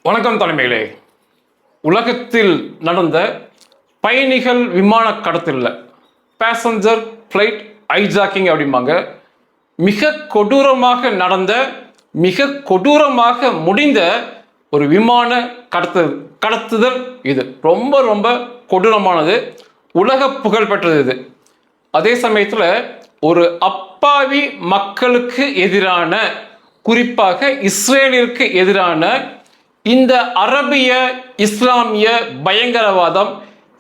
வணக்கம் தலைமையிலே. உலகத்தில் நடந்த பயணிகள் விமான கடத்தல் பேசஞ்சர் ஃப்ளைட் ஹைஜாக்கிங் அப்படிம்பாங்க. மிக கொடூரமாக நடந்த, மிக கொடூரமாக முடிந்த ஒரு விமான கடத்துதல் இது. ரொம்ப ரொம்ப கொடூரமானது, உலக புகழ் பெற்றது இது. அதே சமயத்தில் ஒரு அப்பாவி மக்களுக்கு எதிரான, குறிப்பாக இஸ்ரேலிற்கு எதிரான இந்த அரபிய இஸ்லாமிய பயங்கரவாதம்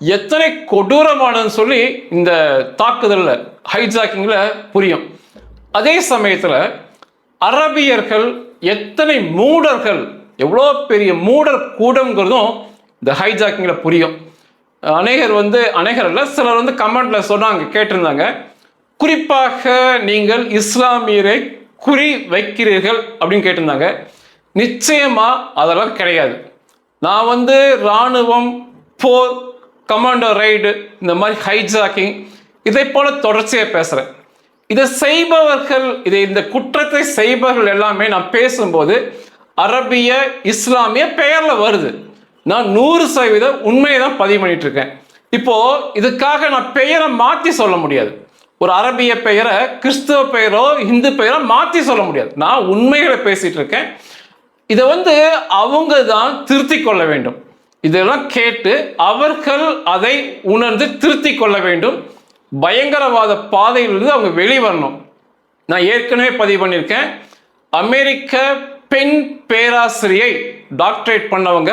எத்தனை கொடூரமானதுன்னு சொல்லி இந்த தாக்குதல்ல, ஹைஜாக்கிங்ல புரியும். அதே சமயத்தில் அரபியர்கள் எத்தனை மூடர்கள், எவ்வளோ பெரிய மூடர் கூடங்கிறதும் இந்த ஹைஜாக்கிங்ல புரியும். அநேகர் அல்ல, சிலர் கமெண்ட்ல சொன்னாங்க, கேட்டிருந்தாங்க, குறிப்பாக நீங்கள் இஸ்லாமியரை குறி வைக்கிறீர்கள் அப்படின்னு கேட்டிருந்தாங்க. நிச்சயமா அதெல்லாம் கிடையாது. நான் இராணுவம், போர், கமாண்டோ ரைடு, இந்த மாதிரி ஹைஜாக்கிங் இதை போல தொடர்ச்சியாக பேசுகிறேன். இதை செய்பவர்கள், இந்த குற்றத்தை செய்பவர்கள் எல்லாமே நான் பேசும்போது அரபிய இஸ்லாமிய பெயரில் வருது. நான் 100% உண்மையை தான் பதிவு பண்ணிட்டு இருக்கேன். இப்போ இதுக்காக நான் பெயரை மாற்றி சொல்ல முடியாது. ஒரு அரபிய பெயரை கிறிஸ்தவ பெயரோ இந்து பெயரோ மாற்றி சொல்ல முடியாது. நான் உண்மைகளை பேசிட்டு இருக்கேன். இதை அவங்க தான் திருத்தி கொள்ள வேண்டும். இதெல்லாம் கேட்டு அவர்கள் அதை உணர்ந்து திருத்தி கொள்ள வேண்டும். பயங்கரவாத பாதையிலிருந்து அவங்க வெளிவரணும். நான் ஏற்கனவே பதிவு பண்ணியிருக்கேன். அமெரிக்க பெண் பேராசிரியை டாக்டரேட் பண்ணவங்க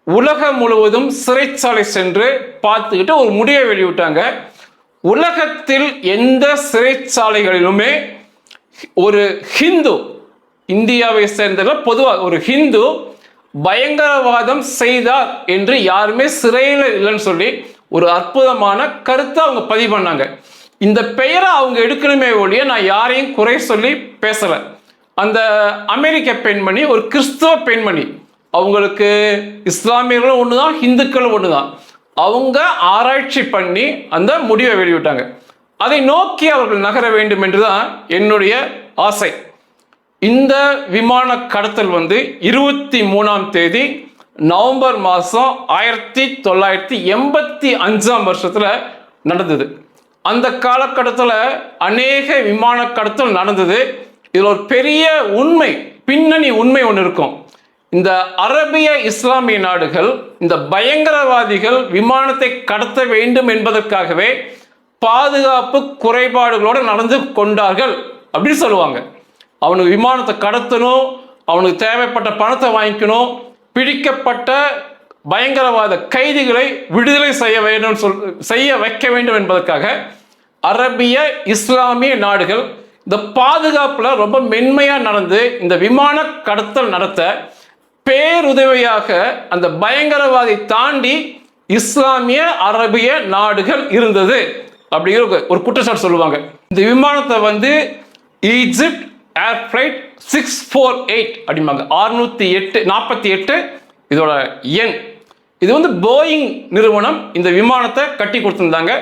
உலகம் முழுவதும் சிறைச்சாலை சென்று பார்த்துக்கிட்டு ஒரு முடிவை வெளியிட்டாங்க. உலகத்தில் எந்த சிறைச்சாலைகளிலுமே ஒரு ஹிந்து, இந்தியாவை சேர்ந்த பொதுவாக ஒரு ஹிந்து பயங்கரவாதம் செய்தார் என்று யாருமே சிறையில் இல்லைன்னு சொல்லி ஒரு அற்புதமான கருத்தை அவங்க பதிவு பண்ணாங்க. இந்த பெயரை அவங்க எடுக்கணுமே ஒழிய நான் யாரையும் குறை சொல்லி பேசலை. அந்த அமெரிக்க பெண்மணி ஒரு கிறிஸ்தவ பெண்மணி. அவங்களுக்கு இஸ்லாமியர்களும் ஒன்று தான், இந்துக்களும் ஒன்று தான். அவங்க ஆராய்ச்சி பண்ணி அந்த முடிவை வெளியிட்டாங்க. அதை நோக்கி அவர்கள் நகர வேண்டும் என்றுதான் என்னுடைய ஆசை. இந்த விமான கடத்தல் 23ஆம் தேதி நவம்பர் மாதம் 1985ஆம் வருஷத்தில் நடந்தது. அந்த காலகட்டத்தில் அநேக விமான கடத்தல் நடந்தது. இதில் ஒரு பெரிய உண்மை, பின்னணி உண்மை ஒன்று இருக்கும். இந்த அரபிய இஸ்லாமிய நாடுகள் இந்த பயங்கரவாதிகள் விமானத்தை கடத்த வேண்டும் என்பதற்காகவே பாதுகாப்பு குறைபாடுகளோடு நடந்து கொண்டார்கள் அப்படின்னு சொல்லுவாங்க. அவனுக்கு விமானத்தை கடத்தணும், அவனுக்கு தேவைப்பட்ட பணத்தை வாங்கிக்கணும், பிடிக்கப்பட்ட பயங்கரவாத கைதிகளை விடுதலை செய்ய வைக்க வேண்டும் என்பதற்காக அரபிய இஸ்லாமிய நாடுகள் இந்த பாதுகாப்பில் ரொம்ப மென்மையாக நடந்து இந்த விமான கடத்தல் நடத்த பேருதவியாக அந்த பயங்கரவாதை தாண்டி இஸ்லாமிய அரபிய நாடுகள் இருந்தது அப்படிங்கிற ஒரு குற்றச்சாட்டு சொல்லுவாங்க. இந்த விமானத்தை ஈஜிப்ட் ஏர் ஃப்ளைட் 648 அப்படிம்பாங்க. 648 இதோட எண். இது போயிங் நிறுவனம் இந்த விமானத்தை கட்டி கொடுத்திருந்தாங்க.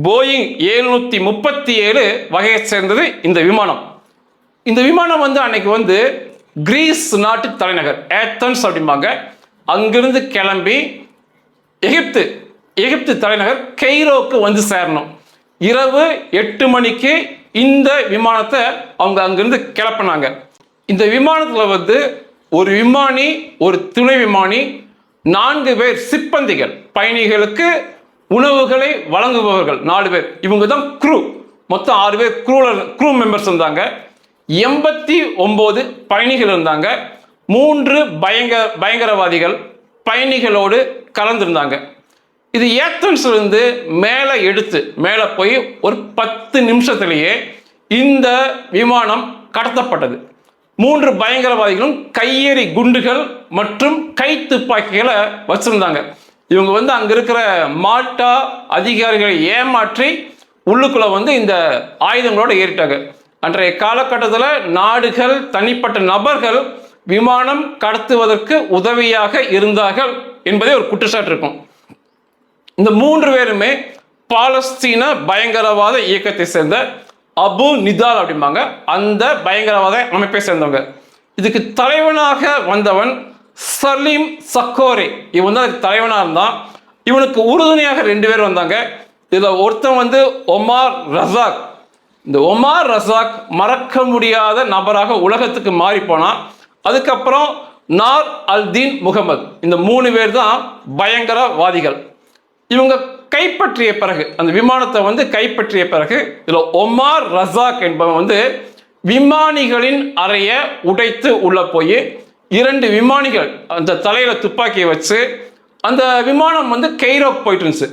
போயிங் 737 வகையை சேர்ந்தது இந்த விமானம். இந்த விமானம் அன்னைக்கு கிரீஸ் நாட்டு தலைநகர் ஏத்தன்ஸ் அப்படிம்பாங்க. அங்கிருந்து கிளம்பி எகிப்து தலைநகர் கெய்ரோக்கு சேரணும். இரவு 8 மணிக்கு இந்த விமானத்தை அவங்க அங்கிருந்து கிளப்பினாங்க. இந்த விமானத்தில் ஒரு விமானி, ஒரு துணை விமானி, 4 பேர் சிப்பந்திகள், பயணிகளுக்கு உணவுகளை வழங்குபவர்கள் 4 பேர். இவங்க தான் க்ரூ. மொத்தம் 6 பேர் க்ரூ மெம்பர்ஸ் இருந்தாங்க. 89 பயணிகள் இருந்தாங்க. 3 பயங்கரவாதிகள் பயணிகளோடு கலந்திருந்தாங்க. இது ஏத்தன்ஸ்லேருந்து மேலே போய் ஒரு 10 நிமிஷத்திலேயே இந்த விமானம் கடத்தப்பட்டது. 3 பயங்கரவாதிகளும் கையெறி குண்டுகள் மற்றும் கை துப்பாக்கிகளை வச்சிருந்தாங்க. இவங்க அங்க இருக்கிற மால்டா அதிகாரிகளை ஏமாற்றி உள்ளுக்குள்ள இந்த ஆயுதங்களோடு ஏறிட்டாங்க. அன்றைய காலகட்டத்தில் நாடுகள், தனிப்பட்ட நபர்கள் விமானம் கடத்துவதற்கு உதவியாக இருந்தார்கள் என்பதே ஒரு குற்றச்சாட்டு இருக்கும். இந்த 3 பேருமே பாலஸ்தீன பயங்கரவாத இயக்கத்தை சேர்ந்த அபு நிதால் அப்படிம்பாங்க. அந்த பயங்கரவாத அமைப்பை சேர்ந்தவங்க. இதுக்கு தலைவனாக வந்தவன் சலீம் சக்கோரே இவன் தான் அதுக்கு தலைவனாக இருந்தான். இவனுக்கு உறுதுணையாக 2 பேர் வந்தாங்க. இதில் ஒருத்தன் வந்து ஒமார் ரசாக். இந்த ஒமார் ரசாக் மறக்க முடியாத நபராக உலகத்துக்கு மாறி போனான். அதுக்கப்புறம் நார் அல்தீன் முகமது, இந்த 3 பேர் தான் பயங்கரவாதிகள். இவங்க கைப்பற்றிய பிறகு, அந்த விமானத்தை வந்து கைப்பற்றிய பிறகு, இதில் ஒமார் ரசாக் என்பவன் வந்து விமானிகளின் அறையை உடைத்து உள்ள போய் 2 விமானிகள் அந்த தலையில துப்பாக்கியை வச்சு, அந்த விமானம் வந்து கெய்ரோக்கு போயிட்டு இருந்துச்சு.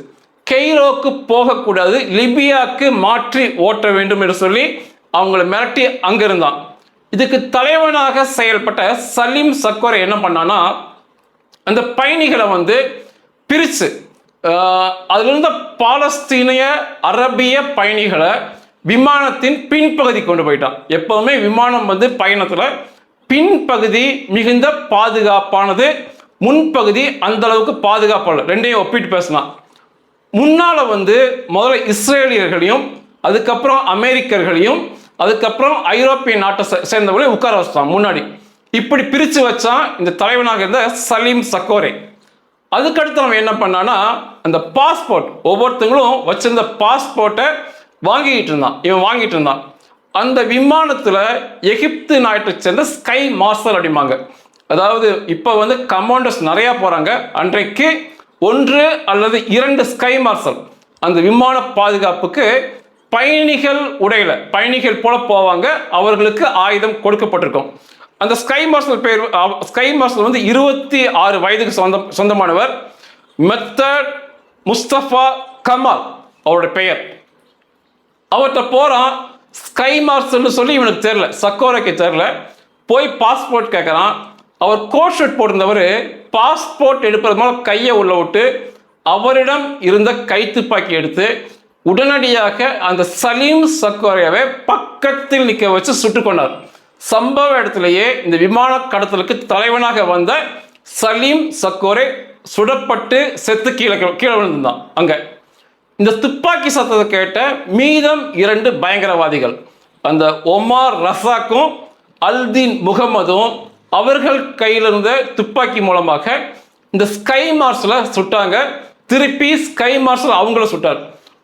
கெய்ரோக்கு போகக்கூடாது, லிபியாவுக்கு மாற்றி ஓட்ட வேண்டும் என்று சொல்லி அவங்கள மிரட்டி அங்க இருந்தான். இதுக்கு தலைவனாக செயல்பட்ட சலீம் சக்கோரே என்ன பண்ணான்னா, அந்த பயணிகளை வந்து பிரித்து அதுல இருந்த பாலஸ்தீனிய அரபிய பயணிகளை விமானத்தின் பின்பகுதி கொண்டு போயிட்டான். எப்பவுமே விமானம் வந்து பயணத்துல பின்பகுதி மிகுந்த பாதுகாப்பானது, முன்பகுதி அந்த அளவுக்கு பாதுகாப்பான, ரெண்டையும் ஒப்பிட்டு பேசலாம். முன்னால வந்து முதல்ல இஸ்ரேலியர்களையும், அதுக்கப்புறம் அமெரிக்கர்களையும், அதுக்கப்புறம் ஐரோப்பிய நாட்டை சேர்ந்தவர்களையும் உட்கார வச்சான் முன்னாடி. இப்படி பிரித்து வச்சான் இந்த தலைவனாக இருந்த சலீம் சக்கோரே. அதுக்கடுத்து அவன் என்ன பண்ணான்னா, அந்த பாஸ்போர்ட் ஒவ்வொருத்தங்களும் வச்சிருந்த பாஸ்போர்ட்டை வாங்கிட்டு இருந்தான். இவன் வாங்கிட்டு இருந்தான். அந்த விமானத்தில் எகிப்து நாட்டை சேர்ந்த ஸ்கை மார்ஷல் அப்படிம்பாங்க. அதாவது இப்போ வந்து கமாண்டர்ஸ் நிறையா போகிறாங்க. அன்றைக்கு 1 அல்லது 2 ஸ்கை மார்ஷல் அந்த விமான பாதுகாப்புக்கு பயணிகள் உடையில பயணிகள் போல போவாங்க. அவர்களுக்கு ஆயுதம் கொடுக்கப்பட்டிருக்கும். அந்த ஸ்கை மார்ஷல் பேர், ஸ்கை மார்ஷல் வந்து 26 வயதுக்கு சொந்தமானவர். மெத்தட் முஸ்தபா கமால் அவருடைய பெயர். அவர்கிட்ட போறான். ஸ்கை மார்ஷல்னு சொல்லி இவனுக்கு தெரியல, சக்கோரைக்கு தெரியல. போய் பாஸ்போர்ட் கேட்குறான். அவர் கோட் ஷூட் போட்டிருந்தவர் பாஸ்போர்ட் எடுப்பது மேலே கையை உள்ள விட்டு அவரிடம் இருந்த கைத்துப்பாக்கி எடுத்து உடனடியாக அந்த சலீம் சக்கோரையாவை பக்கத்தில் நிற்க வச்சு சுட்டு கொண்டார். சம்பவ இடத்திலேயே இந்த விமான கடத்தலுக்கு தலைவனாக வந்த சலீம் சக்கோரே சுடப்பட்டு செத்து கீழே விழுந்தான். அங்க இந்த துப்பாக்கி சத்தத்தை கேட்ட மீதம் 2 பயங்கரவாதிகள், அந்த ஒமார் ரசாக்கும் அல்தீன் முகமதும், அவர்கள் கையில் இருந்த துப்பாக்கி மூலமாக இந்த ஸ்கை மார்ஷலை சுட்டாங்க. திருப்பி ஸ்கை மார்ஷல் அவங்கள சுட்டார்.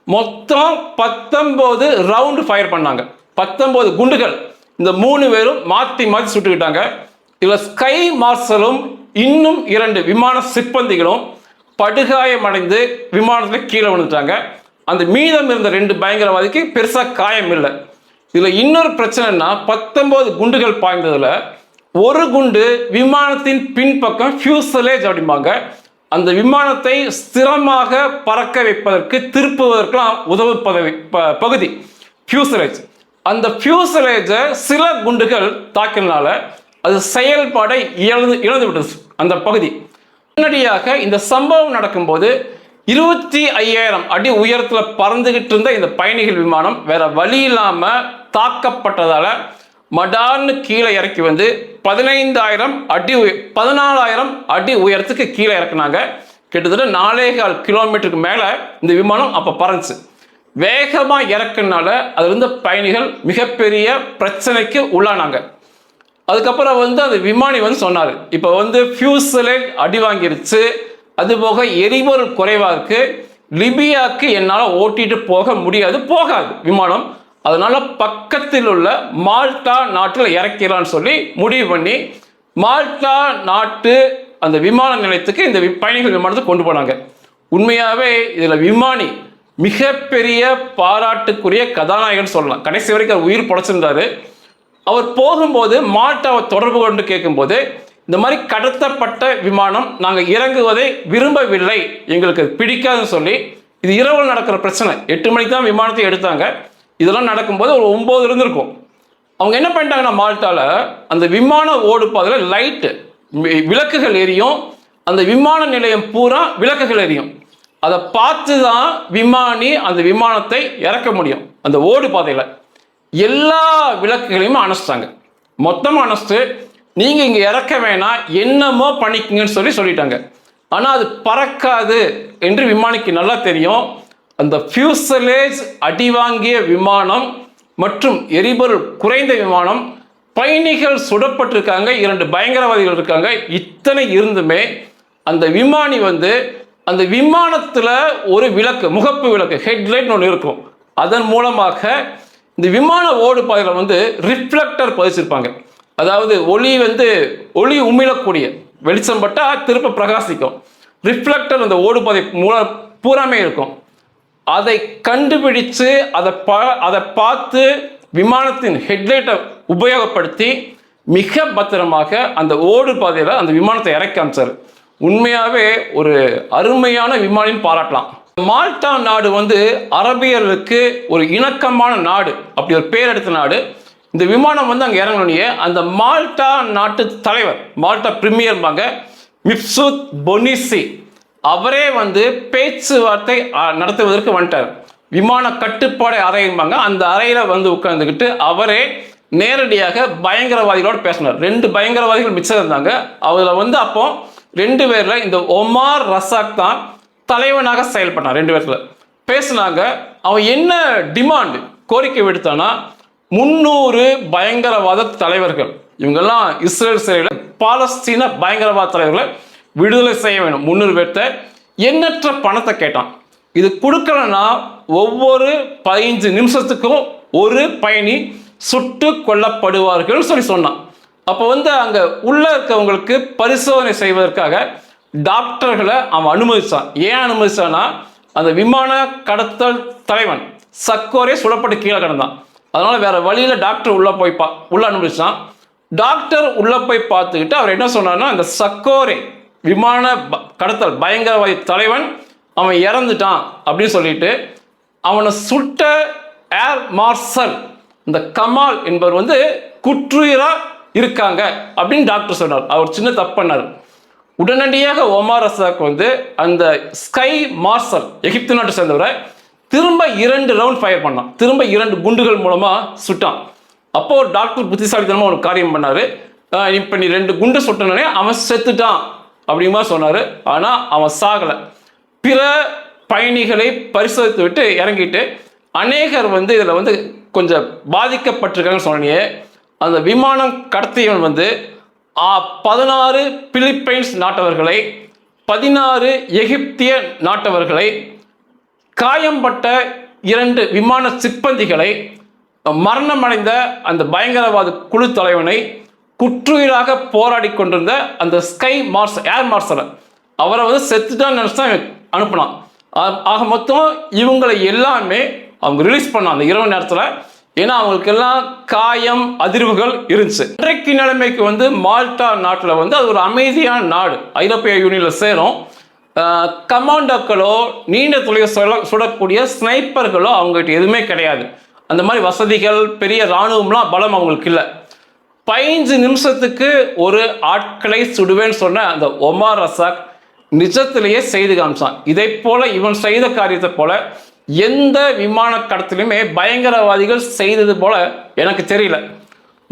மொத்தம் 19 ரவுண்டு ஃபயர் பண்ணாங்க. 19 குண்டுகள் இந்த 3 பேரும் மாற்றி மாற்றி சுட்டுக்கிட்டாங்க. இதில் ஸ்கை மார்ஷலும் இன்னும் 2 விமான சிப்பந்திகளும் படுகாயமடைந்து விமானத்தில் கீழே விழுந்துட்டாங்க. அந்த மீதம் இருந்த 2 பயங்கரவாதிக்கு பெருசாக காயம் இல்லை. இதில் இன்னொரு பிரச்சனைனா 19 குண்டுகள் பாய்ந்ததில் ஒரு குண்டு விமானத்தின் பின்பக்கம் ஃபியூசலேஜ் அப்படிம்பாங்க. அந்த விமானத்தை ஸ்திரமாக பறக்க வைப்பதற்கு, திருப்புவதற்கெல்லாம் உதவு பகுதி ஃபியூசலேஜ். அந்த ஃபியூசலேஜை சில குண்டுகள் தாக்கினால அது செயல்பாடை இழந்து விட்டது அந்த பகுதி. உடனடியாக இந்த சம்பவம் நடக்கும்போது 25,000 அடி உயரத்தில் பறந்துகிட்டு இருந்த இந்த பயணிகள் விமானம் வேற வழி இல்லாமல் தாக்கப்பட்டதால மடார்னு கீழே இறக்கி வந்து 14,000 அடி உயரத்துக்கு கீழே இறக்குனாங்க. கிட்டத்தட்ட 4.25 கிலோமீட்டருக்கு மேலே இந்த விமானம் அப்போ பறந்துச்சு. வேகமாக இறக்குனால அது இருந்த பயணிகள் மிகப்பெரிய பிரச்சனைக்கு உள்ளானாங்க. அதுக்கப்புறம் வந்து அந்த விமானி வந்து சொன்னார், இப்போ வந்து ஃபியூசலேஜ் அடி வாங்கிருச்சு, அதுபோக எரிபொருள் குறைவாக இருக்கு, லிபியாவுக்கு என்னால் ஓட்டிட்டு போகாது விமானம், அதனால பக்கத்தில் உள்ள மால்டா நாட்டில் இறக்கலான்னு சொல்லி முடிவு பண்ணி மால்டா நாட்டு அந்த விமான நிலையத்துக்கு இந்த பயணிகள் விமானத்தை கொண்டு போனாங்க. உண்மையாகவே இதில் விமானி மிகப்பெரிய பாராட்டுக்குரிய கதாநாயகன் சொல்லலாம். கடைசி வரைக்கும் அவர் உயிர் பொழைச்சிருந்தாரு. அவர் போகும்போது மால்டாவை தொடர்பு கொண்டு கேட்கும்போது, இந்த மாதிரி கடத்தப்பட்ட விமானம் நாங்கள் இறங்குவதை விரும்பவில்லை, எங்களுக்கு பிடிக்காதுன்னு சொல்லி, இது இரவு நடக்கிற பிரச்சனை, 8 மணிக்கு தான் விமானத்தை எடுத்தாங்க. இதெல்லாம் நடக்கும்போது ஒரு 9 இருந்திருக்கும். அவங்க என்ன பண்ணிட்டாங்கன்னா, மால்டாவில் அந்த விமான ஓடுப்பாதையில் லைட்டு விளக்குகள் எரியும், அந்த விமான நிலையம் பூரா விளக்குகள் எரியும். அதை பார்த்து தான் விமானி அந்த விமானத்தை இறக்க முடியும். அந்த ஓடு பாதையில் எல்லா விளக்குகளையும் அணைச்சிட்டாங்க, மொத்தமாக அணைச்சிட்டு நீங்கள் இங்கே இறக்க வேணாம், என்னமோ பண்ணிக்கங்கன்னு சொல்லிட்டாங்க. ஆனால் அது பறக்காது என்று விமானிக்கு நல்லா தெரியும். அந்த ஃபியூசலேஜ் அடி வாங்கிய விமானம் மற்றும் எரிபொருள் குறைந்த விமானம் பயணிகள் சுடப்பட்டிருக்காங்க, 2 பயங்கரவாதிகள் இருக்காங்க. இத்தனை இருந்துமே அந்த விமானி வந்து அந்த விமானத்தில் ஒரு விளக்கு, முகப்பு விளக்கு, ஹெட்லைட் ஒன்று இருக்கும். அதன் மூலமாக இந்த விமான ஓடு பாதையில் வந்து ரிஃப்ளெக்டர் பதிச்சிருப்பாங்க. அதாவது ஒளி உமிழக்கூடிய வெளிச்சம் பட்டால் திருப்ப பிரகாசிக்கும். ரிஃப்ளெக்டர் அந்த ஓடுபாதை பூராமே இருக்கும். அதை கண்டுபிடிச்சு அதை பார்த்து விமானத்தின் ஹெட்லைட்டை உபயோகப்படுத்தி மிக பத்திரமாக அந்த ஓடு பாதையில் அந்த விமானத்தை இறக்கி அமைச்சார். உண்மையாகவே ஒரு அருமையான விமானின்னு பாராட்டலாம். மால்டா நாடு வந்து அரபியர்களுக்கு ஒரு இணக்கமான நாடு, அப்படி ஒரு பேர் எடுத்த நாடு. இந்த விமானம் வந்து அங்கே இறங்கணுன்னே அந்த மால்டா நாட்டு தலைவர், மால்டா பிரீமியர்பாங்க, மிப்சூத் பொனிசி, அவரே வந்து பேச்சுவார்த்தை நடத்துவதற்கு வந்துட்டார். விமான கட்டுப்பாடு அறையும்பாங்க, அந்த அறையில் வந்து உட்கார்ந்துக்கிட்டு அவரே நேரடியாக பயங்கரவாதிகளோடு பேசினார். 2 பயங்கரவாதிகள் மிச்சம் இருந்தாங்க. அதில் வந்து அப்போ 2 பேரில் இந்த ஒமார் ரசாக் தான் தலைவனாக செயல்பட்டான். 2 பேர்ல பேசினாங்க. அவன் என்ன டிமாண்ட் கோரிக்கை விடுத்தானா, 300 பயங்கரவாத தலைவர்கள், இவங்கெல்லாம் இஸ்ரேல் சிறையில் பாலஸ்தீன பயங்கரவாத தலைவர்களை விடுதலை செய்ய வேணும். 300 பேர்த்த எண்ணற்ற பணத்தை கேட்டான். இது கொடுக்கலன்னா ஒவ்வொரு 15 நிமிஷத்துக்கும் ஒரு பயணி சுட்டு கொல்லப்படுவார்கள் சொன்னான். அப்போ வந்து அங்கே உள்ள இருக்கவங்களுக்கு பரிசோதனை செய்வதற்காக டாக்டர்களை அவன் அனுமதிச்சான். ஏன் அனுமதிச்சான்னா, அந்த விமான கடத்தல் தலைவன் சக்கோரே சுடப்பட்டு கீழே கிடந்தான். அதனால வேற வழியில் டாக்டர் உள்ள அனுமதிச்சான். டாக்டர் உள்ள போய் பார்த்துக்கிட்டு அவர் என்ன சொன்னார்னா, இந்த சக்கோரே விமான கடத்தல் பயங்கரவாதி தலைவன் அவன் இறந்துட்டான் அப்படின்னு சொல்லிட்டு அவனை சுட்ட ஏர் மார்ஷல் இந்த கமால் என்பவர் வந்து குற்றுயிரா இருக்காங்க அப்படின்னு டாக்டர் சொன்னார். அவர் சின்ன தப்பு பண்ணார். உடனடியாக ஒமார் ரசாக் வந்து அந்த ஸ்கை மார்ஷல் எகிப்து நாட்டை சேர்ந்தவரை திரும்ப 2 ரவுண்ட் ஃபயர் பண்ணான். திரும்ப 2 குண்டுகள் மூலமா சுட்டான். அப்போ டாக்டர் புத்திசாலித்தனமா ஒரு காரியம் பண்ணாரு. இப்போ நீ 2 குண்டு சுட்டனே அவன் செத்துட்டான் அப்படிமா சொன்னாரு. ஆனா அவன் சாகலை. பிற பயணிகளை பரிசோதித்து விட்டு இறங்கிட்டு அநேகர் வந்து இதில் வந்து கொஞ்சம் பாதிக்கப்பட்டிருக்காங்கன்னு சொன்னே. அந்த விமானம் கடத்தியவன் வந்து 16 பிலிப்பைன்ஸ் நாட்டவர்களை, 16 எகிப்திய நாட்டவர்களை, காயம்பட்ட 2 விமான சிப்பந்திகளை, மரணமடைந்த அந்த பயங்கரவாத குழு தலைவனை, குற்றுயிராக போராடி கொண்டிருந்த அந்த ஸ்கை மார்ஷல் ஏர் மார்ஷலை அவரை வந்து செத்துட்டான்னு நினச்சி தான் அனுப்பினான். ஆக மொத்தம் இவங்களை எல்லாமே அவங்க ரிலீஸ் பண்ணான் அந்த இரவு நேரத்தில். ஏன்னா அவங்களுக்கு எல்லாம் காயம் அதிர்வுகள் இருந்துச்சு. இன்றைக்கு நிலைமைக்கு வந்து மால்டா நாட்டில் வந்து அது ஒரு அமைதியான நாடு, ஐரோப்பிய யூனியனில் சேரும். கமாண்டோக்களோ நீண்ட தொலைவை சுடக்கூடிய ஸ்னைப்பர்களோ அவங்ககிட்ட எதுவுமே கிடையாது. அந்த மாதிரி வசதிகள், பெரிய இராணுவம்லாம் பலம் அவங்களுக்கு இல்லை. 15 நிமிஷத்துக்கு ஒரு ஆட்களை சுடுவேன்னு சொன்ன அந்த ஒமார் ரசாக் நிஜத்திலேயே செய்து காமிச்சான். இதை போல இவன் செய்த காரியத்தை போல எந்த விமான கடத்திலுமே பயங்கரவாதிகள் செய்தது போல எனக்கு தெரியல.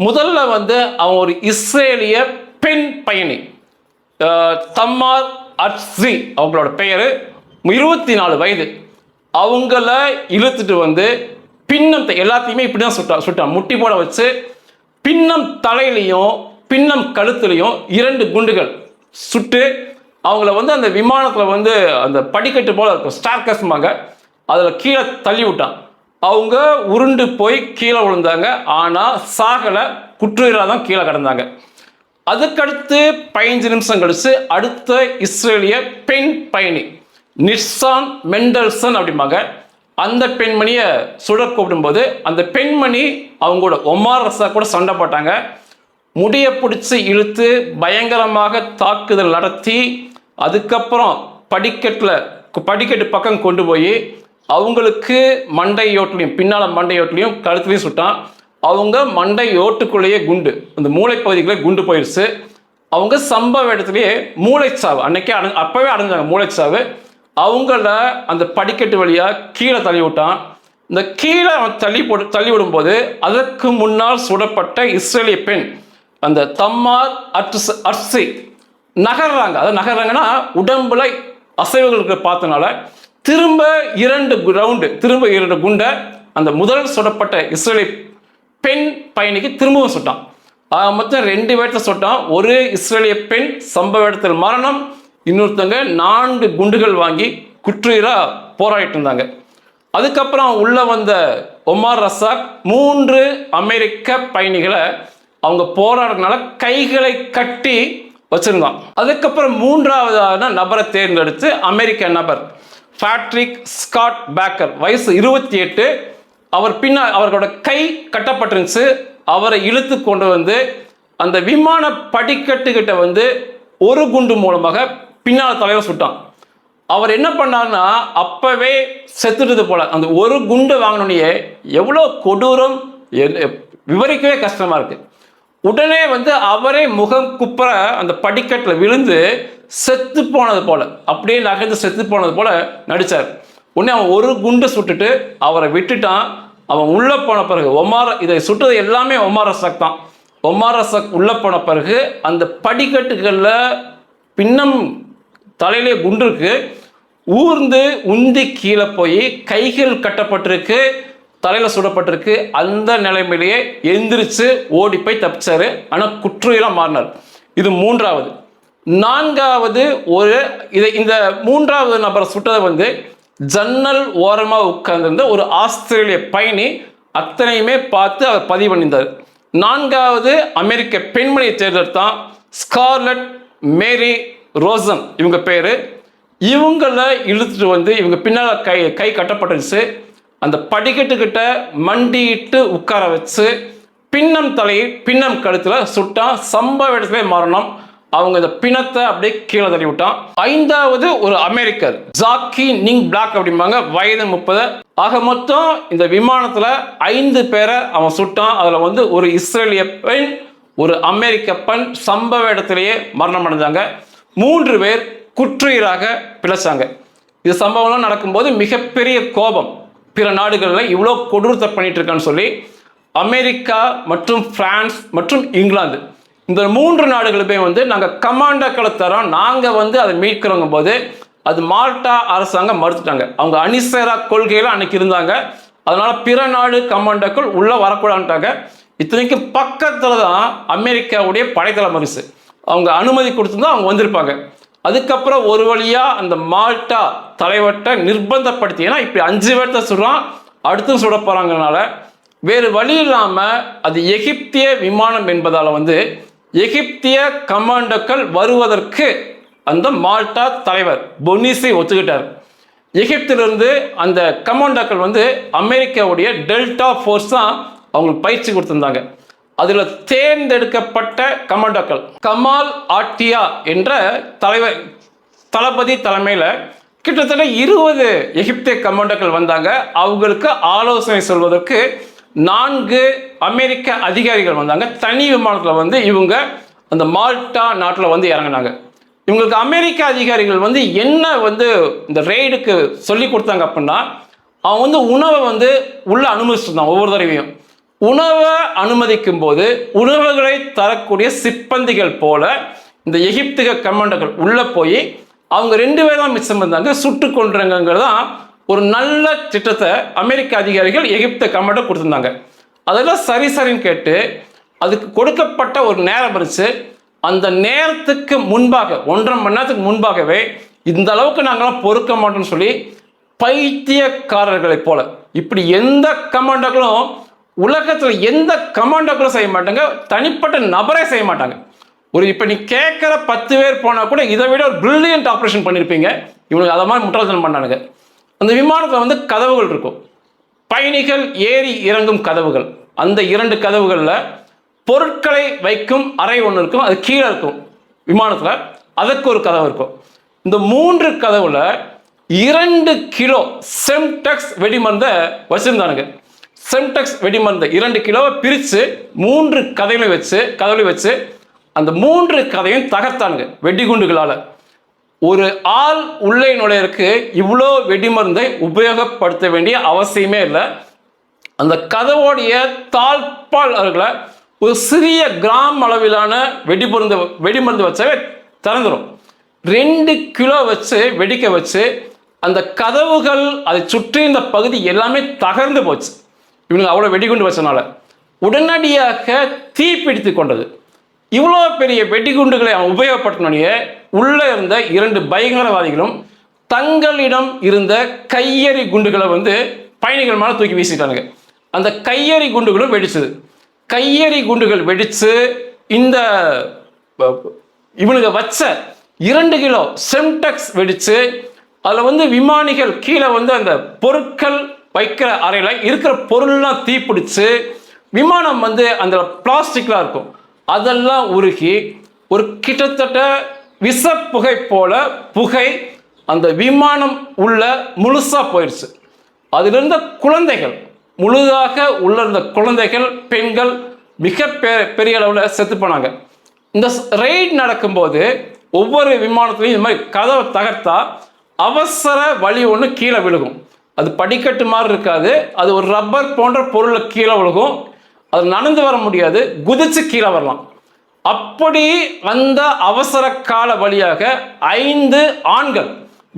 முதல்ல வந்து அவன் ஒரு இஸ்ரேலிய பெண் பயணி, தம்மார் அட்ஸி அவங்களோட பெயர், 24 வயது. அவங்கள இழுத்துட்டு வந்து பின்னம் எல்லாத்தையுமே இப்படி தான் சுட்டான். முட்டி போட வச்சு பின்னம் தலையிலையும் பின்னம் கழுத்துலையும் 2 குண்டுகள் சுட்டு அவங்கள வந்து அந்த விமானத்தில் வந்து அந்த படிக்கட்டு போல இருக்கும், ஸ்டார்கஸ்மாங்க, அதில் கீழே தள்ளி விட்டான். அவங்க உருண்டு போய் கீழே விழுந்தாங்க. ஆனால் சாகலை, குற்றுயிராக தான் கீழே கிடந்தாங்க. அதுக்கடுத்து 15 நிமிஷம் கழிச்சு அடுத்த இஸ்ரேலிய பெண் பயணி நிர்சான் மெண்டல்சன் அப்படிம்பாங்க, அந்த பெண்மணியை சுட கூப்பிடும்போது அந்த பெண்மணி அவங்களோட ஒமார் ரசாக் கூட சண்டை போட்டாங்க. முடியை பிடிச்சி இழுத்து பயங்கரமாக தாக்குதல் நடத்தி அதுக்கப்புறம் படிக்கட்டு பக்கம் கொண்டு போய் அவங்களுக்கு மண்டையோட்லையும் பின்னால் மண்டையோட்லையும் கழுத்துலையும் சுட்டான். அவங்க மண்டையோட்டுக்குள்ளேயே குண்டு, அந்த மூளைப்பகுதிகளே குண்டு போயிடுச்சு. அவங்க சம்பவ இடத்துலையே மூளைச்சாவு, அன்னைக்கே அப்பவே அடைஞ்சாங்க மூளைச்சாவு. அவங்கள அந்த படிக்கட்டு வழியாக கீழே தள்ளி விட்டான். இந்த கீழே அவன் தள்ளி விடும்போது அதற்கு முன்னால் சுடப்பட்ட இஸ்ரேலிய பெண் அந்த தம்மார் அட்ஸி நகர்றாங்க. அதாவது நகர்றாங்கன்னா உடம்புல அசைவுகளுக்கு பார்த்தனால திரும்ப 2 ரவுண்டு, திரும்ப 2 குண்டை அந்த முதல் சுடப்பட்ட இஸ்ரேலிய பெண் பயணிக்கு திரும்பவும் சுட்டான். மொத்தம் 2 பேர்த்த சுட்டான். ஒரு இஸ்ரேலிய பெண் சம்பவ இடத்தில் மரணம், இன்னொருத்தங்க 4 குண்டுகள் வாங்கி குற்றுயிரா போராடிட்டு இருந்தாங்க. அதுக்கப்புறம் உள்ள வந்த ஒமார் ரசாக் 3 அமெரிக்க பயணிகளை அவங்க போராடுறதுனால கைகளை கட்டி வச்சிருந்தான். அதுக்கப்புறம் 3வது நபரை தேர்ந்தெடுத்து அமெரிக்க நபர் பேட்ரிக் ஸ்காட் பேக்கர், வயசு 28. அவர் அவர்களோட கை கட்டப்பட்டிருந்துச்சு. அவரை இழுத்து கொண்டு வந்து அந்த விமான படிக்கட்டுக்கிட்ட வந்து ஒரு குண்டு மூலமாக பின்னால் தலைவர் சுட்டான். அவர் என்ன பண்ணார்னா அப்பவே செத்துட்டது போல. அந்த ஒரு குண்டு வாங்கினோடனே எவ்வளோ கொடூரம் விவரிக்கவே கஷ்டமா இருக்கு. உடனே வந்து அவரே முகம் குப்புற அந்த படிக்கட்டில் விழுந்து செத்து போனது போல, அப்படியே நகர்ந்து செத்து போனது போல நடிச்சார். உடனே அவன் ஒரு குண்டு சுட்டுட்டு அவரை விட்டுட்டான். அவன் உள்ள போன பிறகு இதை சுட்டது எல்லாமே ஒமார் ரசாக் தான். ஒமார் ரசாக் உள்ள போன பிறகு அந்த படிக்கட்டுகளில் பின்னம் தலையிலே குண்டு இருக்கு, ஊர்ந்து உந்தி கீழே போய் கைகள் கட்டப்பட்டிருக்கு, தலையில சுடப்பட்டிருக்கு. அந்த நிலைமையிலேயே எந்திரிச்சு ஓடி போய் தப்பிச்சாரு. ஆனால் குற்றுயிரா மாறினார். இது 3வது. 4வது இந்த 3வது நபரை சுட்டதை வந்து ஜன்னல் ஓரமாக உட்கார்ந்திருந்த ஒரு ஆஸ்திரேலிய பயணி அத்தனையுமே பார்த்து அவர் பதிவு பண்ணியிருந்தார். 4வது அமெரிக்க பெண்மணியை தேர்ந்தெடுத்தான், ஸ்கார்லட் மேரி ரோசன் இவங்க பேரு. இவங்கள இழுத்துட்டு வந்து இவங்க பின்னால் கை கட்டப்பட்டுருச்சு. அந்த படிக்கட்டுக்கிட்ட மண்டிட்டு உட்கார வச்சு பின்னம் தலையை பின்னம் கழுத்தில் சுட்டான். சம்பவ இடத்துல மரணம். அவங்க இந்த பிணத்தை அப்படியே கீழே தள்ளி விட்டான். 5வது ஒரு அமெரிக்கர் ஜாக்கி நிங் பிளாக் அப்படிம்பாங்க, வயது 30. ஆக மொத்தம் இந்த விமானத்தில் 5 பேரை அவன் சுட்டான். அதில் வந்து ஒரு இஸ்ரேலிய பெண், ஒரு அமெரிக்க பெண் சம்பவ இடத்திலேயே மரணம் அடைஞ்சாங்க. 3 பேர் குற்றுயிராக பிழைச்சாங்க. இது சம்பவம்லாம் நடக்கும்போது மிகப்பெரிய கோபம், பிற நாடுகளில் இவ்வளோ கொடூரத்தை பண்ணிட்டு இருக்கான்னு சொல்லி அமெரிக்கா மற்றும் பிரான்ஸ் மற்றும் இங்கிலாந்து இந்த 3 நாடுகளுமே வந்து நாங்கள் கமாண்டோக்களை தரோம், நாங்கள் வந்து அதை மீட்கிறோங்க போது அது மால்டா அரசாங்கம் மறுத்துட்டாங்க. அவங்க அணிசேரா கொள்கையில் அன்னைக்கு இருந்தாங்க. அதனால பிற நாடு கமாண்டோக்கள் உள்ள வரக்கூடாதுட்டாங்க. இத்தனைக்கும் பக்கத்தில் தான் அமெரிக்காவுடைய படைத்தளம் இருந்துச்சு. அவங்க அனுமதி கொடுத்துருந்தா அவங்க வந்திருப்பாங்க. அதுக்கப்புறம் ஒரு வழியாக அந்த மால்டா தலைவர்கிட்ட நிர்பந்தப்படுத்தி, ஏன்னா இப்படி 5 பேர்த்த சுடுறான், அடுத்தும் சுட போகிறாங்கனால வேறு வழி இல்லாமல் அது எகிப்திய விமானம் என்பதால் வந்து எகிப்திய கமாண்டோக்கள் வருவதற்கு அந்த மால்டா தலைவர் பொனிசி ஒத்துக்கிட்டார். எகிப்திலிருந்து அந்த கமாண்டோக்கள் வந்து அமெரிக்காவுடைய டெல்டா ஃபோர்ஸ் தான் அவங்களுக்கு பயிற்சி கொடுத்துருந்தாங்க. அதில் தேர்ந்தெடுக்கப்பட்ட கமாண்டோக்கள் கமால் ஆட்டியா என்ற தளபதி தலைமையில் கிட்டத்தட்ட 20 எகிப்திய கமாண்டோக்கள் வந்தாங்க. அவங்களுக்கு ஆலோசனை சொல்வதற்கு 4 அமெரிக்க அதிகாரிகள் வந்தாங்க. தனி விமானத்தில் வந்து இவங்க அந்த மால்டா நாட்டில் வந்து இறங்கினாங்க. இவங்களுக்கு அமெரிக்க அதிகாரிகள் வந்து என்ன வந்து இந்த ரெய்டுக்கு சொல்லி கொடுத்தாங்க அப்படின்னா, அவன் வந்து உணவை வந்து உள்ள அனுமதிச்சிருந்தான். ஒவ்வொரு தடவையும் உணவை அனுமதிக்கும் போது உணவுகளை தரக்கூடிய சிப்பந்திகள் போல இந்த எகிப்திய கமாண்டோக்கள் உள்ள போய் அவங்க 2 பேர் தான் மிச்சம் இருந்தாங்க, சுட்டு கொண்டுறங்கிறதான் ஒரு நல்ல திட்டத்தை அமெரிக்க அதிகாரிகள் எகிப்திய கமாண்டோ கொடுத்துருந்தாங்க. அதெல்லாம் சரின்னு கேட்டு அதுக்கு கொடுக்கப்பட்ட ஒரு நேரம் இருந்துச்சு. அந்த நேரத்துக்கு முன்பாக 1.5 மணி நேரத்துக்கு முன்பாகவே இந்த அளவுக்கு நாங்களாம் பொறுக்க மாட்டோம்னு சொல்லி பைத்தியக்காரர்களை போல இப்படி எந்த கமாண்டோக்களும் உலகத்தில் எந்த கமாண்டோக்களும் செய்ய மாட்டாங்க, தனிப்பட்ட நபரே செய்ய மாட்டாங்க. இப்போ நீ கேட்குற 10 பேர் போனால் கூட இதை விட ஒரு பிரில்லியன்ட் ஆப்ரேஷன் பண்ணியிருப்பீங்க. இவனுக்கு அதை மாதிரி முட்டாள்தனம் பண்ணானுங்க. அந்த விமானத்தில் வந்து கதவுகள் இருக்கும், பயணிகள் ஏறி இறங்கும் கதவுகள். அந்த 2 கதவுகளில் பொருட்களை வைக்கும் அறை ஒன்று இருக்கும், அது கீழே இருக்கும் விமானத்தில், அதற்கு ஒரு கதவு இருக்கும். இந்த 3 கதவுல 2 கிலோ செம்டெக்ஸ் வெடிமருந்தை வச்சிருந்தானுங்க. செம்டெக்ஸ் வெடிமருந்து 2 கிலோவை பிரித்து 3 கதவுலையும் வச்சு அந்த 3 கதையும் தகர்த்தானுங்க வெடிகுண்டுகளால். ஒரு ஆள் உள்ளே நுழையிறதுக்கு இவ்வளோ வெடிமருந்தை உபயோகப்படுத்த வேண்டிய அவசியமே இல்லை. அந்த கதவோடைய தாழ்பாளர்களை ஒரு சிறிய கிராம் அளவிலான வெடிமருந்து வச்சாவே திறந்துடும். 2 கிலோ வச்சு வெடிக்க வச்சு அந்த கதவுகள் அதை சுற்றி இந்த பகுதி எல்லாமே தகர்ந்து போச்சு. இவனுக்கு அவ்வளோ வெடிகுண்டு வச்சனால உடனடியாக தீப்பிடித்து கொண்டது. இவ்வளோ பெரிய வெடிகுண்டுகளை அவன் உபயோகப்படுத்தினோடனே உள்ளே இருந்த 2 பயங்கரவாதிகளும் தங்களிடம் இருந்த கையெறி குண்டுகளை பயணிகள் மேலே தூக்கி வீசிட்டானுங்க. அந்த கையெறி குண்டுகளும் வெடிச்சது. கையெறி குண்டுகள் வெடித்து இந்த இவனுங்க வச்ச 2 கிலோ செம்டெக்ஸ் வெடித்து அதில் விமானிகள் கீழே அந்த பொருட்கள் வைக்கிற அறையில் இருக்கிற பொருள்லாம் தீப்பிடிச்சு விமானம் அந்த பிளாஸ்டிக்லாம் இருக்கும் அதெல்லாம் உருகி ஒரு கிட்டத்தட்ட விஷப்புகை போல புகை அந்த விமானம் உள்ள முழுசா போயிடுச்சு. அதில் இருந்த குழந்தைகள் முழுதாக உள்ள இருந்த குழந்தைகள் பெண்கள் மிக பெரிய அளவில் செத்து போனாங்க. இந்த ரெய்ட் நடக்கும்போது ஒவ்வொரு விமானத்துலையும் இந்த மாதிரி கதவை தகர்த்தா அவசர வழி ஒன்று கீழே விழுகும். அது படிக்கட்டு மாதிரி இருக்காது, அது ஒரு ரப்பர் போன்ற பொருளை கீழே விழுகும். அது நடந்து வர முடியாது, குதிச்சு கீழே வரலாம். அப்படி அந்த அவசர கால வழியாக 5 ஆண்கள்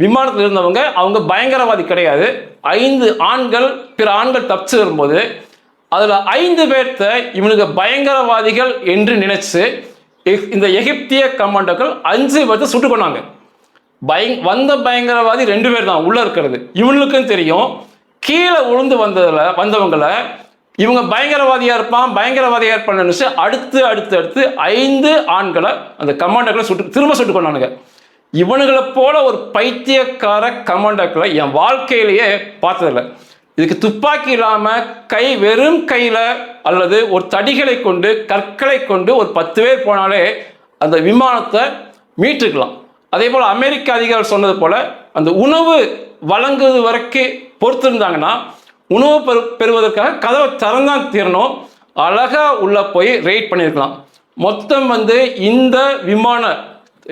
விமானத்தில் இருந்தவங்க, அவங்க பயங்கரவாதி கிடையாது, 5 ஆண்கள் பிற ஆண்கள் தப்பிச்சு வரும்போது அதில் 5 பேர்த்த இவனுக்கு பயங்கரவாதிகள் என்று நினைச்சு இந்த எகிப்திய கமாண்டோக்கள் 5 பேர்த்த சுட்டு கொண்டாங்க. வந்த பயங்கரவாதி 2 பேர் தான் உள்ள இருக்கிறது. இவனுக்கும் தெரியும் கீழே விழுந்து வந்தவங்களை இவங்க பயங்கரவாதியா இருப்பான்னு நினைச்சு அடுத்து 5 ஆண்களை அந்த கமாண்டோக்களை திரும்ப சுட்டு கொண்டானுங்க. இவனுங்களை போல ஒரு பைத்தியக்கார கமாண்டோக்களை என் வாழ்க்கையிலேயே பார்த்ததில்லை. இதுக்கு துப்பாக்கி இல்லாமல் வெறும் கையில் அல்லது ஒரு தடிகளை கொண்டு கற்களை கொண்டு ஒரு 10 பேர் போனாலே அந்த விமானத்தை மீட்டுக்கலாம். அதே போல் அமெரிக்க அதிகாரிகள் சொன்னது போல் அந்த உணவு வழங்குவது வரைக்கும் பொறுத்திருந்தாங்கன்னா உணவு பெறுவதற்காக கதவை திறந்தான் தீரணும், அழகாக உள்ள போய் ரெய்ட் பண்ணியிருக்கலாம். மொத்தம்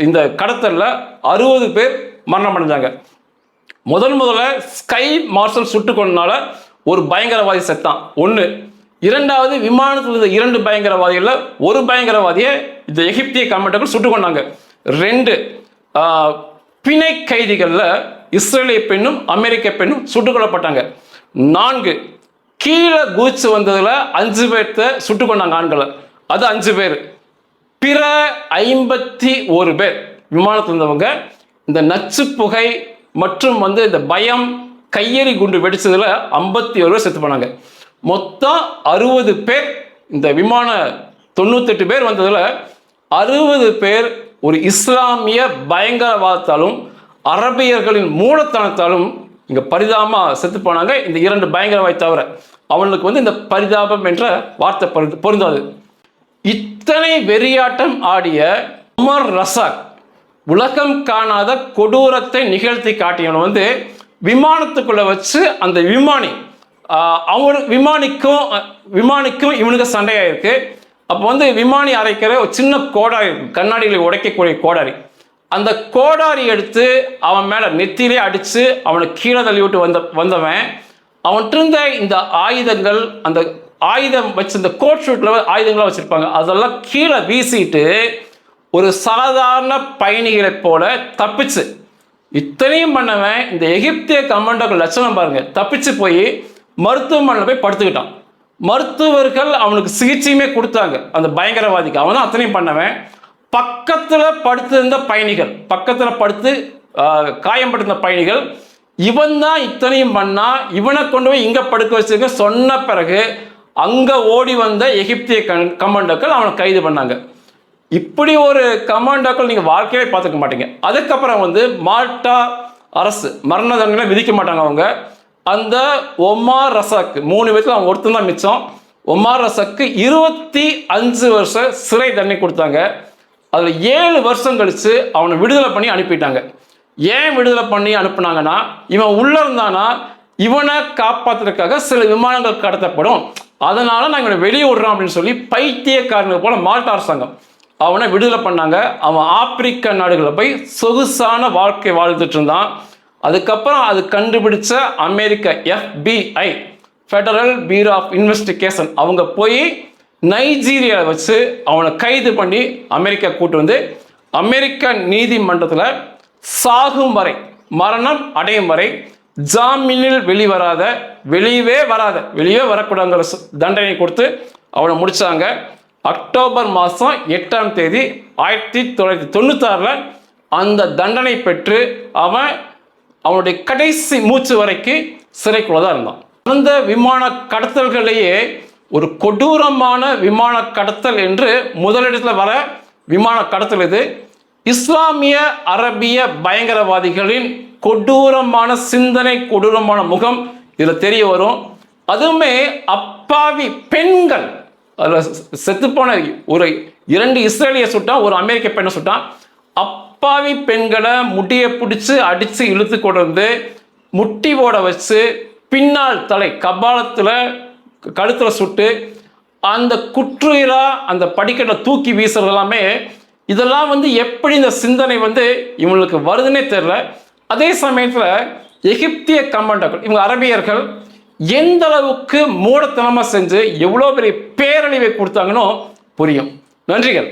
இந்த கடத்தலில் 60 பேர் மரணம் அடைஞ்சாங்க. முதல்ல ஸ்கை மார்ஷல் சுட்டு கொண்டனால ஒரு பயங்கரவாதி செத்தான் 1. 2வது விமானத்தில் இருந்த 2 பயங்கரவாதிகளில் ஒரு பயங்கரவாதியை இந்த எகிப்திய கமாண்டோக்கள் சுட்டு கொண்டாங்க. 2 பிணை கைதிகளில் இஸ்ரேலிய பெண்ணும் அமெரிக்க பெண்ணும் சுட்டுக் கொல்லப்பட்டாங்க. 4 கீழே குதிச்சு வந்ததில் 5 பேர்த்த சுட்டு கொண்டாங்க ஆண்களை, அது 5 பேர். பிற 51 பேர் விமானத்தில் இருந்தவங்க இந்த நச்சு புகை மற்றும் இந்த பயம் கையெறி குண்டு வெடிச்சதுல 51 பேர் செத்து போனாங்க. மொத்தம் 60 பேர். இந்த விமான 98 பேர் வந்ததுல 60 பேர் ஒரு இஸ்லாமிய பயங்கரவாதத்தாலும் அரபியர்களின் மூலத்தனத்தாலும் இங்க பரிதாபமா செத்து போனாங்க. இந்த 2 பயங்கரவாதி தவிர அவனுக்கு இந்த பரிதாபம் என்ற வார்த்தை பொருந்தாது. இத்தனை வெறியாட்டம் ஆடிய உமர் ரசாக் உலகம் காணாத கொடூரத்தை நிகழ்த்தி காட்டியவன் விமானத்துக்குள்ள வச்சு அந்த விமானிக்கும் இவனுக்கு சண்டையாயிருக்கு. அப்போ விமானி அரைக்கிற ஒரு சின்ன கோடாரி, கண்ணாடிகளை உடைக்கக்கூடிய கோடாரி, அந்த கோடாரி எடுத்து அவன் மேல நெத்திலே அடிச்சு அவனை கீழே தள்ளி விட்டு வந்தவன் அவன்கிட்ட இருந்த இந்த ஆயுதங்கள், அந்த ஆயுதம் வச்சு இந்த கோட் ஷூட்ல ஆயுதங்களாக வச்சிருப்பாங்க, அதெல்லாம் கீழே வீசிட்டு ஒரு சாதாரண பயணிகளை போல தப்பிச்சு இத்தனையும் பண்ணவன் இந்த எகிப்திய கமாண்டோக்கள் லட்சணம் பாருங்க, தப்பிச்சு போய் மருத்துவமனையில் போய் படுத்துக்கிட்டான். மருத்துவர்கள் அவனுக்கு சிகிச்சையுமே கொடுத்தாங்க அந்த பயங்கரவாதிக்கு. அவன் தான் அத்தனையும் பண்ணவன். பக்கத்தில் படுத்திருந்த பயணிகள், பக்கத்தில் படுத்து காயம்பட்டிருந்த பயணிகள், இவன் தான் இத்தனையும் பண்ணா, இவனை கொண்டு போய் இங்கே படுக்க வச்சிருக்க சொன்ன பிறகு அங்கே ஓடி வந்த எகிப்திய கமாண்டோக்கள் அவனை கைது பண்ணாங்க. இப்படி ஒரு கமாண்டோக்கள் நீங்கள் வாழ்க்கையே பார்த்துக்க மாட்டீங்க. அதுக்கப்புறம் மால்டா அரசு மரண தண்டனை விதிக்க மாட்டாங்க. அவங்க அந்த ஒமார் ரசாக்கு 3 பேருக்கு அவன் ஒருத்தன் தான் மிச்சம். ஒமார் ரசாக்கு 25 வருஷம் சிறை தண்டனை கொடுத்தாங்க. அதில் 7 வருஷம் கழித்து அவனை விடுதலை பண்ணி அனுப்பிட்டாங்க. ஏன் விடுதலை பண்ணி அனுப்புனாங்கன்னா, இவன் உள்ளே இருந்தானா இவனை காப்பாற்றுறதுக்காக சில விமானங்கள் கடத்தப்படும், அதனால நான் இவனை வெளியே விடுறான் அப்படின்னு சொல்லி பைத்தியக்காரனுக்கு போல மால்டா அரசாங்கம் அவனை விடுதலை பண்ணாங்க. அவன் ஆப்பிரிக்க நாடுகளில் போய் சொகுசான வாழ்க்கை வாழ்ந்துட்டு இருந்தான். அதுக்கப்புறம் அது கண்டுபிடிச்ச அமெரிக்க FBI federal bureau of investigation அவங்க போய் நைஜீரியாவில் வச்சு அவனை கைது பண்ணி அமெரிக்கா கூட்டு அமெரிக்க நீதிமன்றத்தில் சாகும் வரை, மரணம் அடையும் வரை ஜாமீனில் வெளியே வரக்கூடாதுங்கிற தண்டனை கொடுத்து அவனை முடித்தாங்க. அக்டோபர் மாதம் 8ஆம் தேதி 1996 அந்த தண்டனை பெற்று அவனுடைய கடைசி மூச்சு வரைக்கும் சிறைக்குள்ள தான் இருந்தான். அந்த விமான கடத்தல்களையே ஒரு கொடூரமான விமான கடத்தல் என்று முதலிடத்தில் வர விமான கடத்தல் இது. இஸ்லாமிய அரபிய பயங்கரவாதிகளின் கொடூரமான சிந்தனை, கொடூரமான முகம் இதில் தெரிய வரும். அதுவுமே அப்பாவி பெண்கள், அதில் செத்துப்போன ஒரு 2 இஸ்ரேலிய சுட்டான், ஒரு அமெரிக்க பெண்ணை சுட்டான். அப்பாவி பெண்களை முடியை பிடிச்சி அடித்து இழுத்து கொண்டு வந்து முட்டி ஓட வச்சு பின்னால் தலை கபாலத்தில் கழுத்தில் சுட்டு அந்த குற்றுயிராக அந்த படிக்கட்டை தூக்கி வீசுறது எல்லாமே, இதெல்லாம் எப்படி இந்த சிந்தனை இவங்களுக்கு வருதுன்னே தெரியல. அதே சமயத்தில் எகிப்திய கமாண்டர்கள், இவங்க அரபியர்கள் எந்த அளவுக்கு மூடத்தனமாக செஞ்சு எவ்வளோ பெரிய பேரழிவை கொடுத்தாங்கன்னு புரியும். நன்றிகள்.